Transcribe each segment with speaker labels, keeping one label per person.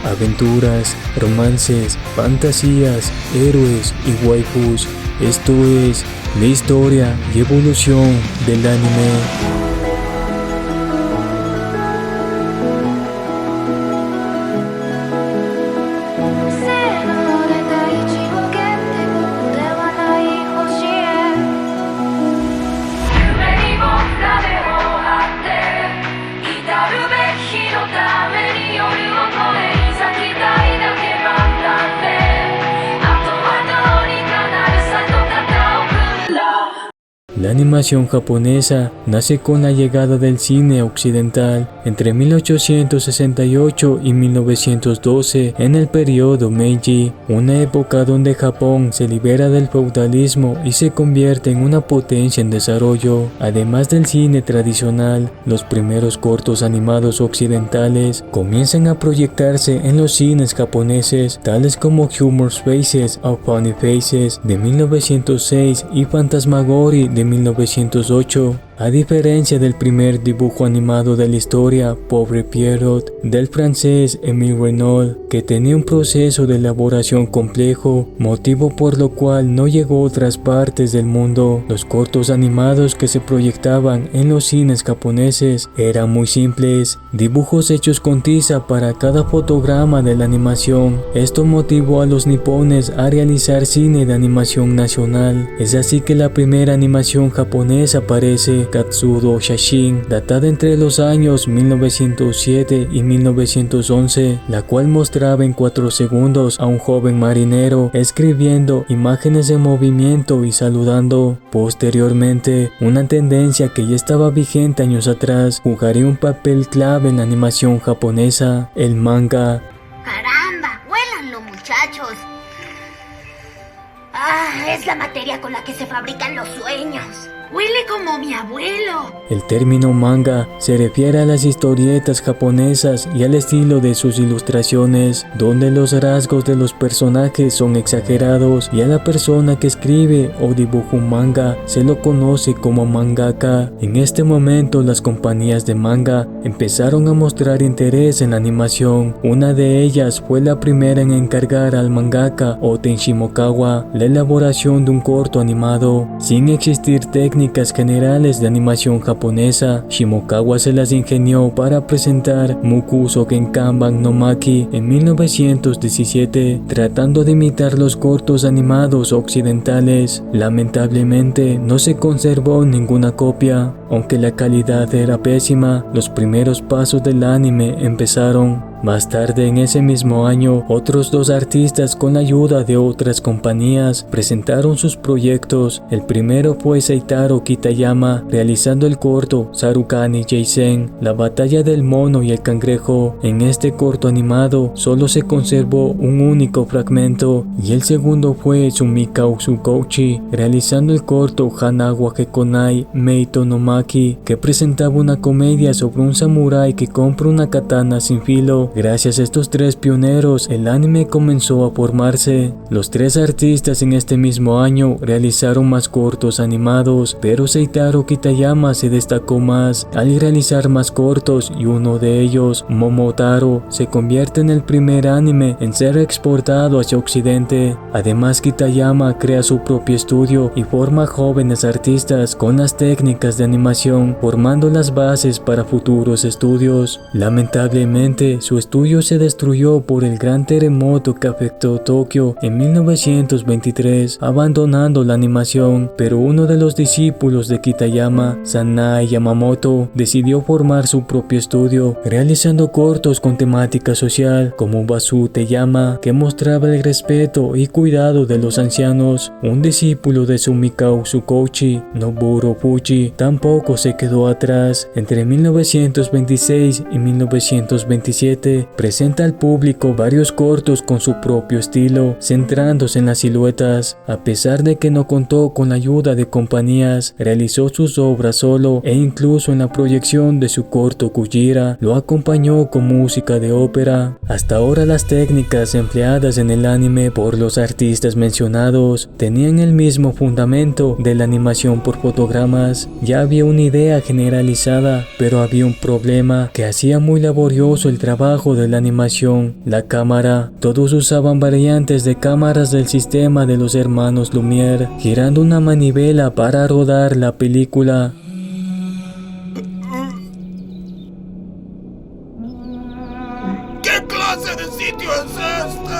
Speaker 1: aventuras, romances, fantasías, héroes y waifus. Esto es la historia y evolución del anime. La animación japonesa nace con la llegada del cine occidental entre 1868 y 1912 en el periodo Meiji, una época donde Japón se libera del feudalismo y se convierte en una potencia en desarrollo. Además del cine tradicional, los primeros cortos animados occidentales comienzan a proyectarse en los cines japoneses, tales como Humorous Faces o Funny Faces de 1906 y Phantasmagory de 1908. A diferencia del primer dibujo animado de la historia, Pobre Pierrot, del francés Émile Renaud, que tenía un proceso de elaboración complejo, motivo por lo cual no llegó a otras partes del mundo, los cortos animados que se proyectaban en los cines japoneses eran muy simples, dibujos hechos con tiza para cada fotograma de la animación. Esto motivó a los nipones a realizar cine de animación nacional. Es así que la primera animación japonesa aparece Katsudo Shashin, datada entre los años 1907 y 1911, la cual mostraba en 4 segundos a un joven marinero escribiendo imágenes de movimiento y saludando. Posteriormente, una tendencia que ya estaba vigente años atrás jugaría un papel clave en la animación japonesa, el manga.
Speaker 2: ¡Caramba! ¡Huélanlo, muchachos! Es la materia con la que se fabrican los sueños. ¡Huele como mi abuelo!
Speaker 1: El término manga se refiere a las historietas japonesas y al estilo de sus ilustraciones, donde los rasgos de los personajes son exagerados y a la persona que escribe o dibuja un manga se lo conoce como mangaka. En este momento las compañías de manga empezaron a mostrar interés en la animación. Una de ellas fue la primera en encargar al mangaka Oten Shimokawa la elaboración de un corto animado. Sin existir técnicas generales de animación japonesa, Shimokawa se las ingenió para presentar Mukuso Genkanban no Maki en 1917, tratando de imitar los cortos animados occidentales. Lamentablemente no se conservó ninguna copia. Aunque la calidad era pésima, los primeros pasos del anime empezaron. Más tarde en ese mismo año, otros 2 artistas con la ayuda de otras compañías presentaron sus proyectos. El primero fue Seitaro Kitayama realizando el corto Sarukani Jaisen, la batalla del mono y el cangrejo. En este corto animado solo se conservó un único fragmento, y el segundo fue Sumika Usukouchi realizando el corto Hanawa Gekonai Meito no Maki, que presentaba una comedia sobre un samurái que compra una katana sin filo. Gracias a estos 3 pioneros, el anime comenzó a formarse. Los 3 artistas en este mismo año realizaron más cortos animados, pero Seitaro Kitayama se destacó más al realizar más cortos, y uno de ellos, Momotaro, se convierte en el primer anime en ser exportado hacia Occidente. Además, Kitayama crea su propio estudio y forma jóvenes artistas con las técnicas de animación, formando las bases para futuros estudios. Lamentablemente, su estudio se destruyó por el gran terremoto que afectó Tokio en 1923, abandonando la animación, pero uno de los discípulos de Kitayama, Sanae Yamamoto, decidió formar su propio estudio, realizando cortos con temática social como Basu Te Yama, que mostraba el respeto y cuidado de los ancianos. Un discípulo de Sumika Usukouchi, Noburo Fuji, tampoco se quedó atrás. Entre 1926 y 1927 presenta al público varios cortos con su propio estilo, centrándose en las siluetas. A pesar de que no contó con la ayuda de compañías, realizó sus obras solo, e incluso en la proyección de su corto Kujira lo acompañó con música de ópera. Hasta ahora las técnicas empleadas en el anime por los artistas mencionados tenían el mismo fundamento de la animación por fotogramas. Ya había una idea generalizada, pero había un problema que hacía muy laborioso el trabajo trabajo de la animación, la cámara. Todos usaban variantes de cámaras del sistema de los hermanos Lumière, girando una manivela para rodar la película.
Speaker 3: ¿Qué clase de sitio es este?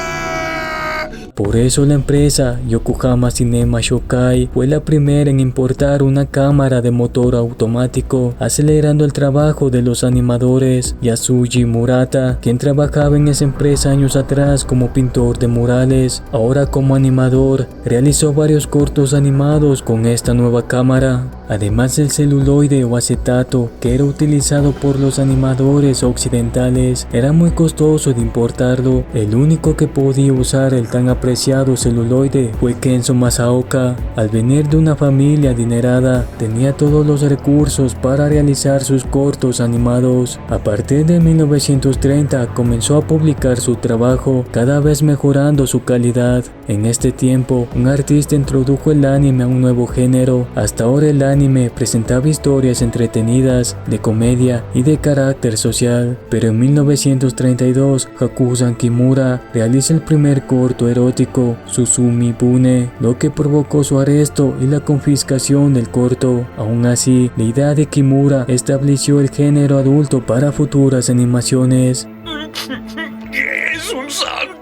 Speaker 1: Por eso la empresa Yokohama Cinema Shokai fue la primera en importar una cámara de motor automático, acelerando el trabajo de los animadores. Yasuji Murata, quien trabajaba en esa empresa años atrás como pintor de murales, ahora como animador, realizó varios cortos animados con esta nueva cámara. Además del celuloide o acetato que era utilizado por los animadores occidentales, era muy costoso de importarlo. El único que podía usar el tan apreciado celuloide fue Kenzo Masaoka. Al venir de una familia adinerada, tenía todos los recursos para realizar sus cortos animados. A partir de 1930 comenzó a publicar su trabajo, cada vez mejorando su calidad. En este tiempo, un artista introdujo el anime a un nuevo género. Hasta ahora el anime presentaba historias entretenidas, de comedia y de carácter social, pero en 1932 Hakusan Kimura realiza el primer corto erótico, Susumi Bune, lo que provocó su arresto y la confiscación del corto. Aún así, la idea de Kimura estableció el género adulto para futuras animaciones.
Speaker 3: ¡Es un santo!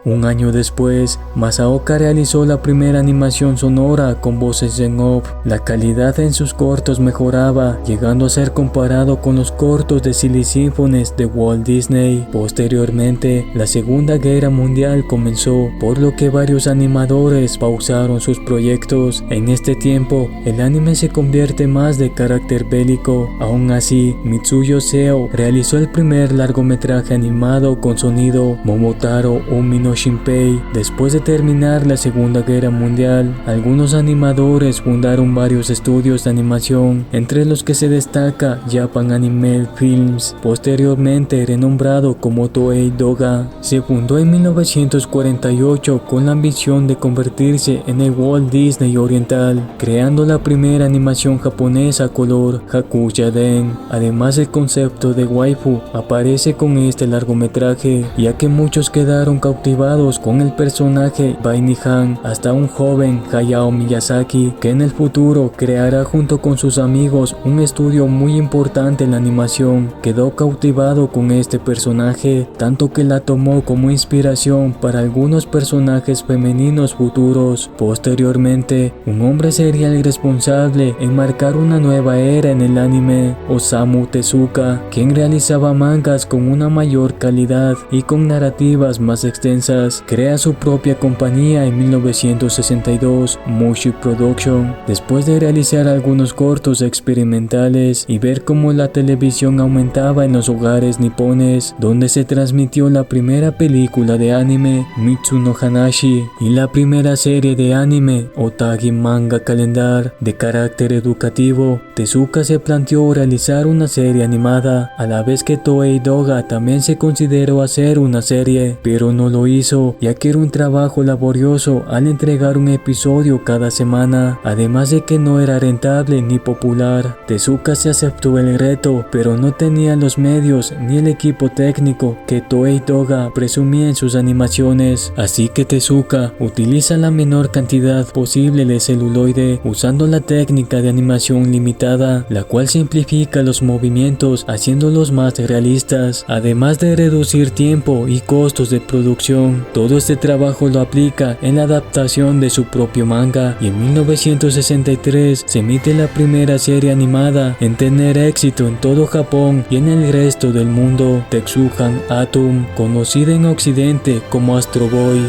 Speaker 1: Un año después, Masaoka realizó la primera animación sonora con voces en off. La calidad en sus cortos mejoraba, llegando a ser comparado con los cortos de Silly Symphonies de Walt Disney. Posteriormente, la Segunda Guerra Mundial comenzó, por lo que varios animadores pausaron sus proyectos. En este tiempo, el anime se convierte más de carácter bélico. Aún así, Mitsuyo Seo realizó el primer largometraje animado con sonido, Momotaro Umi no Shinpei. Después de terminar la Segunda Guerra Mundial, algunos animadores fundaron varios estudios de animación, entre los que se destaca Japan Anime Films, posteriormente renombrado como Toei Doga. Se fundó en 1948 con la ambición de convertirse en el Walt Disney Oriental, creando la primera animación japonesa a color, Hakuya-den. Además, el concepto de waifu aparece con este largometraje, ya que muchos quedaron cautivados con el personaje Bainihan, hasta un joven Hayao Miyazaki, que en el futuro creará junto con sus amigos un estudio muy importante en la animación. Quedó cautivado con este personaje, tanto que la tomó como inspiración para algunos personajes femeninos futuros. Posteriormente, un hombre sería el responsable en marcar una nueva era en el anime, Osamu Tezuka, quien realizaba mangas con una mayor calidad y con narrativas más extensas. Crea su propia compañía en 1962, Mushi Production, después de realizar algunos cortos experimentales y ver cómo la televisión aumentaba en los hogares nipones, donde se transmitió la primera película de anime, Mitsu no Hanashi, y la primera serie de anime, Otagi Manga Calendar, de carácter educativo. Tezuka se planteó realizar una serie animada, a la vez que Toei Doga también se consideró hacer una serie, pero no lo hizo, ya que era un trabajo laborioso al entregar un episodio cada semana, además de que no era rentable ni popular. Tezuka se aceptó el reto, pero no tenía los medios ni el equipo técnico que Toei Doga presumía en sus animaciones, así que Tezuka utiliza la menor cantidad posible de celuloide, usando la técnica de animación limitada, la cual simplifica los movimientos haciéndolos más realistas, además de reducir tiempo y costos de producción. Todo este trabajo lo aplica en la adaptación de su propio manga, y en 1963 se emite la primera serie animada en tener éxito en todo Japón y en el resto del mundo, Tetsuhan Atom, conocida en Occidente como Astro Boy,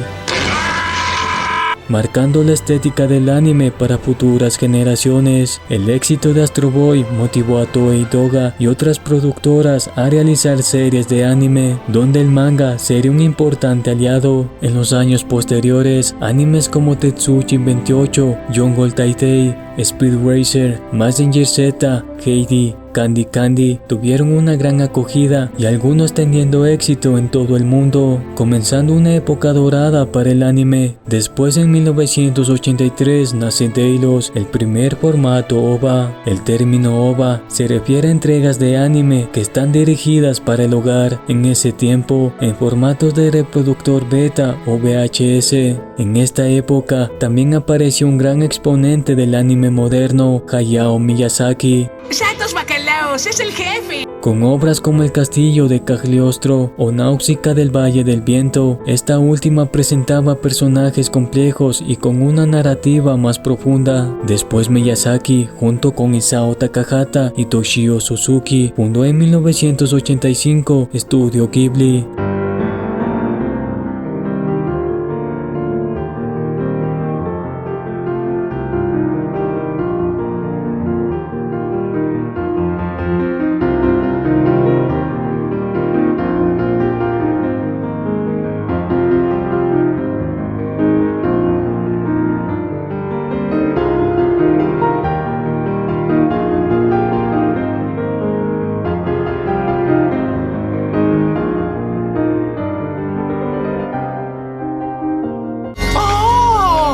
Speaker 1: marcando la estética del anime para futuras generaciones. El éxito de Astro Boy motivó a Toei Doga y otras productoras a realizar series de anime, donde el manga sería un importante aliado. En los años posteriores, animes como Tetsujin 28, Jungle Taitei, Speed Racer, Mazinger Z, Heidi, Candy Candy tuvieron una gran acogida y algunos teniendo éxito en todo el mundo, comenzando una época dorada para el anime. Después en 1983 nace Dailos, el primer formato OVA. El término OVA se refiere a entregas de anime que están dirigidas para el hogar, en ese tiempo en formatos de reproductor beta o VHS. En esta época también apareció un gran exponente del anime moderno, Hayao Miyazaki.
Speaker 4: ¡Santos bacalaos! ¡Es el jefe!
Speaker 1: Con obras como El Castillo de Cagliostro o Náusica del Valle del Viento, esta última presentaba personajes complejos y con una narrativa más profunda. Después Miyazaki, junto con Isao Takahata y Toshio Suzuki, fundó en 1985 Estudio Ghibli.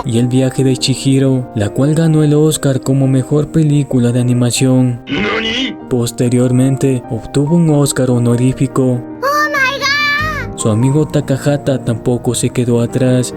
Speaker 1: Y El viaje de Chihiro, la cual ganó el Oscar como mejor película de animación.
Speaker 3: ¿Nani?
Speaker 1: Posteriormente obtuvo un Oscar honorífico.
Speaker 2: ¡Oh, my God!
Speaker 1: Su amigo Takahata tampoco se quedó atrás.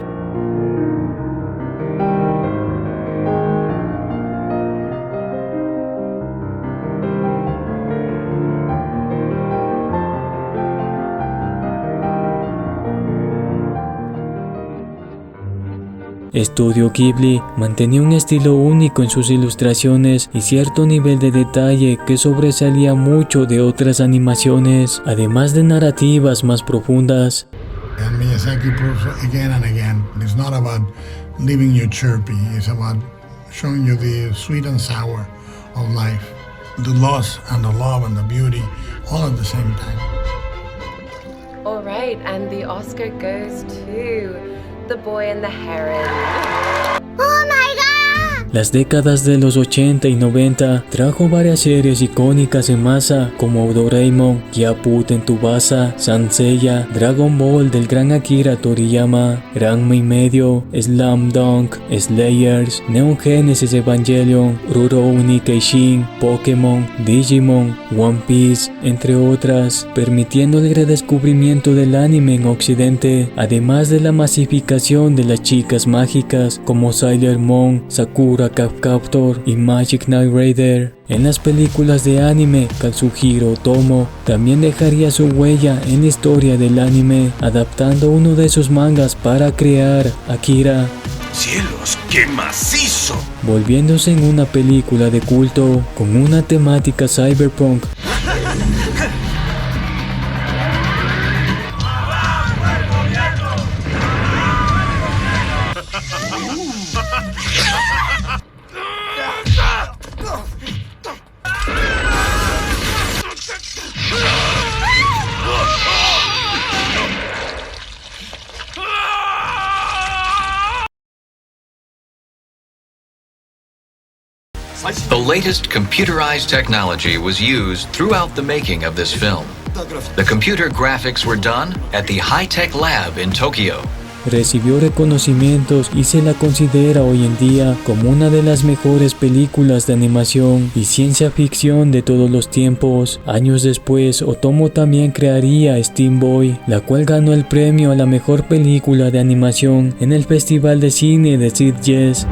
Speaker 1: Estudio Ghibli mantenía un estilo único en sus ilustraciones y cierto nivel de detalle que sobresalía mucho de otras animaciones, además de narrativas más profundas.
Speaker 5: And Miyazaki proves again and again, it's not about leaving you chirpy, it's about showing you the sweet and sour of life, the loss and the love and the beauty, all at the same time.
Speaker 6: All right, and the Oscar goes to The Boy and the Heron.
Speaker 2: ¡Oh, my God!
Speaker 1: Las décadas de los 80 y 90 trajo varias series icónicas en masa como Doraemon, Gyaputen Tsubasa, Saint Seiya, Dragon Ball del gran Akira Toriyama, Ranma y medio, Slam Dunk, Slayers, Neon Genesis Evangelion, Rurouni Kenshin, Pokémon, Digimon, One Piece, entre otras, permitiendo el redescubrimiento del anime en Occidente, además de la masificación de las chicas mágicas como Sailor Moon, Sakura Card Captor y Magic Knight Rider. En las películas de anime, Kazuhiro Otomo también dejaría su huella en la historia del anime, adaptando uno de sus mangas para crear Akira,
Speaker 3: ¡Cielos, qué macizo!
Speaker 1: volviéndose en una película de culto con una temática cyberpunk.
Speaker 7: The latest computerized technology was used throughout the making of this film. The computer graphics were done at the High-Tech Lab in Tokyo.
Speaker 1: Recibió reconocimientos y se la considera hoy en día como una de las mejores películas de animación y ciencia ficción de todos los tiempos. Años después, Otomo también crearía Steam Boy, la cual ganó el premio a la mejor película de animación en el Festival de Cine de Sitges.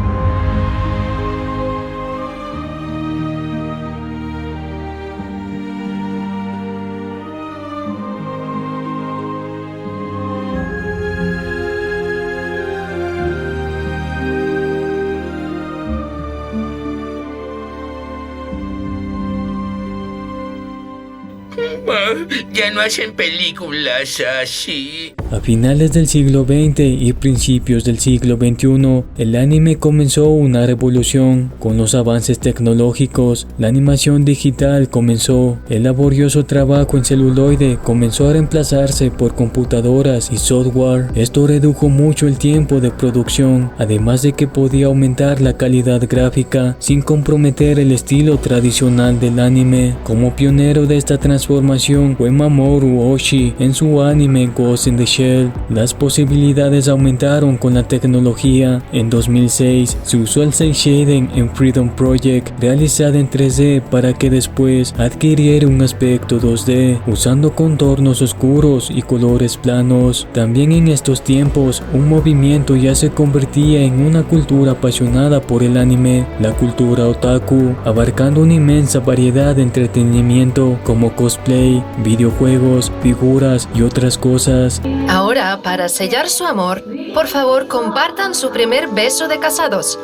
Speaker 3: ya no hacen películas así.
Speaker 1: A finales del siglo XX y principios del siglo XXI, el anime comenzó una revolución. Con los avances tecnológicos, la animación digital comenzó. El laborioso trabajo en celuloide comenzó a reemplazarse por computadoras y software. Esto redujo mucho el tiempo de producción, además de que podía aumentar la calidad gráfica sin comprometer el estilo tradicional del anime. Como pionero de esta transformación fue Mamoru Oshii en su anime Ghost in the Shell. Las posibilidades aumentaron con la tecnología. En 2006 se usó el cel shading en Freedom Project, realizada en 3D para que después adquiriera un aspecto 2D, usando contornos oscuros y colores planos. También en estos tiempos, un movimiento ya se convertía en una cultura apasionada por el anime, la cultura otaku, abarcando una inmensa variedad de entretenimiento como cosplay, videojuegos, figuras y otras cosas.
Speaker 8: Ahora, para sellar su amor, por favor compartan su primer beso de casados.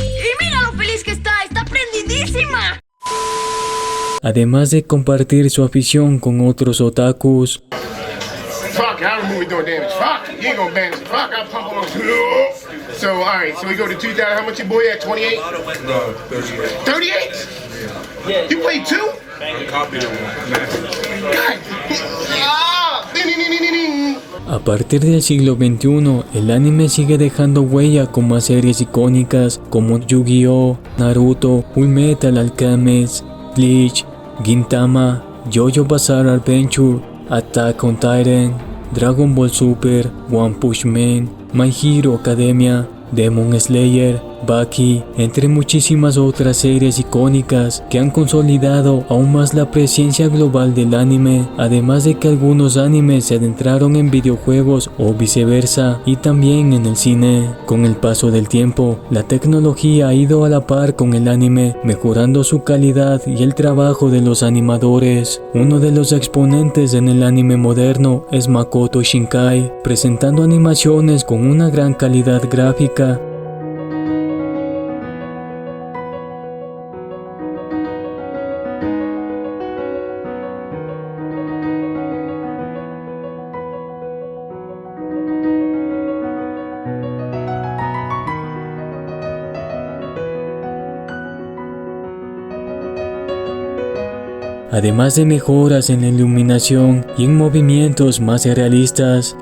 Speaker 2: ¡Y mira lo feliz que está! ¡Está prendidísima!
Speaker 1: Además de compartir su afición con otros otakus,
Speaker 9: Fuck, I remove it doing damage. Fuck, you ain't gonna banish. Fuck, I pump on. So, alright, so we go to 2,000. How much your boy at? 28? No, 38. 38? Yeah. You played 2? God. Ah! Ding, ding, ding, ding, ding.
Speaker 1: a partir del siglo XXI, el anime sigue dejando huella con más series icónicas como Yu-Gi-Oh!, Naruto, Fullmetal Alchemist, Bleach, Gintama, JoJo Bizarre Adventure, Attack on Titan, Dragon Ball Super, One Punch Man, My Hero Academia, Demon Slayer, Baki, entre muchísimas otras series icónicas que han consolidado aún más la presencia global del anime, además de que algunos animes se adentraron en videojuegos o viceversa, y también en el cine. Con el paso del tiempo, la tecnología ha ido a la par con el anime, mejorando su calidad y el trabajo de los animadores. Uno de los exponentes en el anime moderno es Makoto Shinkai, presentando animaciones con una gran calidad gráfica. Además de mejoras en la iluminación y en movimientos más realistas.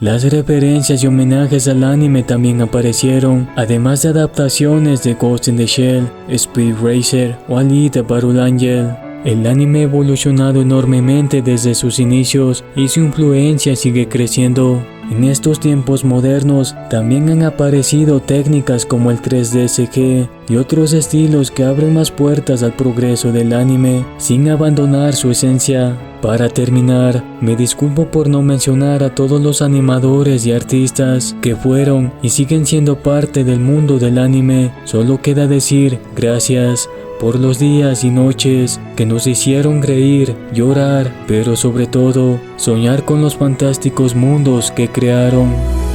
Speaker 1: Las referencias y homenajes al anime también aparecieron, además de adaptaciones de Ghost in the Shell, Speed Racer o Alita Battle Angel. El anime ha evolucionado enormemente desde sus inicios y su influencia sigue creciendo. En estos tiempos modernos también han aparecido técnicas como el 3D CG y otros estilos que abren más puertas al progreso del anime sin abandonar su esencia. Para terminar, me disculpo por no mencionar a todos los animadores y artistas que fueron y siguen siendo parte del mundo del anime. Solo queda decir gracias por los días y noches que nos hicieron reír, llorar, pero sobre todo soñar con los fantásticos mundos que crearon.